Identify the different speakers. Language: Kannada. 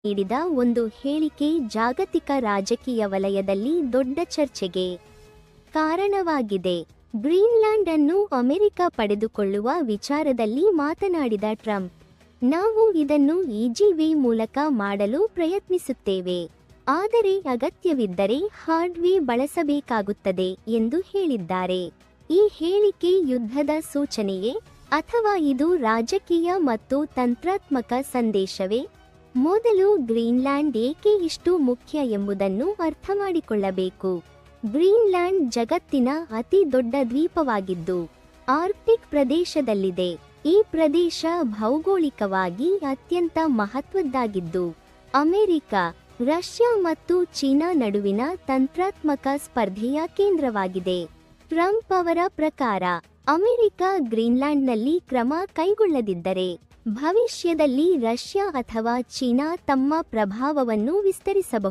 Speaker 1: ನೀಡಿದ ಒಂದು ಹೇಳಿಕೆ ಜಾಗತಿಕ ರಾಜಕೀಯ ವಲಯದಲ್ಲಿ ದೊಡ್ಡ ಚರ್ಚೆಗೆ ಕಾರಣವಾಗಿದೆ. ಗ್ರೀನ್ಲ್ಯಾಂಡ್ ಅನ್ನು ಅಮೆರಿಕ ಪಡೆದುಕೊಳ್ಳುವ ವಿಚಾರದಲ್ಲಿ ಮಾತನಾಡಿದ ಟ್ರಂಪ್, ನಾವು ಇದನ್ನು ಈಜಿವೇ ಮೂಲಕ ಮಾಡಲು ಪ್ರಯತ್ನಿಸುತ್ತೇವೆ, ಆದರೆ ಅಗತ್ಯವಿದ್ದರೆ ಹಾರ್ಡ್ವೇ ಬಳಸಬೇಕಾಗುತ್ತದೆ ಎಂದು ಹೇಳಿದ್ದಾರೆ. ಈ ಹೇಳಿಕೆ ಯುದ್ಧದ ಸೂಚನೆಯೇ ಅಥವಾ ಇದು ರಾಜಕೀಯ ಮತ್ತು ತಂತ್ರಾತ್ಮಕ ಸಂದೇಶವೇ? ಮೊದಲು ಗ್ರೀನ್ಲ್ಯಾಂಡ್ ಏಕೆ ಇಷ್ಟು ಮುಖ್ಯ ಎಂಬುದನ್ನು ಅರ್ಥಮಾಡಿಕೊಳ್ಳಬೇಕು. ಗ್ರೀನ್ಲ್ಯಾಂಡ್ ಜಗತ್ತಿನ ಅತಿ ದೊಡ್ಡ ದ್ವೀಪವಾಗಿದ್ದು ಆರ್ಕ್ಟಿಕ್ ಪ್ರದೇಶದಲ್ಲಿದೆ. ಈ ಪ್ರದೇಶ ಭೌಗೋಳಿಕವಾಗಿ ಅತ್ಯಂತ ಮಹತ್ವದ್ದಾಗಿದ್ದು ಅಮೆರಿಕ, ರಷ್ಯಾ ಮತ್ತು ಚೀನಾ ನಡುವಿನ ತಂತ್ರಾತ್ಮಕ ಸ್ಪರ್ಧೆಯ ಕೇಂದ್ರವಾಗಿದೆ. ಟ್ರಂಪ್ ಅವರ ಪ್ರಕಾರ ಅಮೆರಿಕ ಗ್ರೀನ್ಲ್ಯಾಂಡ್ನಲ್ಲಿ ಕ್ರಮ ಕೈಗೊಳ್ಳದಿದ್ದರೆ ಭವಿಷ್ಯದಲ್ಲಿ ರಷ್ಯಾ ಅಥವಾ ಚೀನಾ ತಮ್ಮ ಪ್ರಭಾವವನ್ನು ವಿಸ್ತರಿಸಬಹುದು.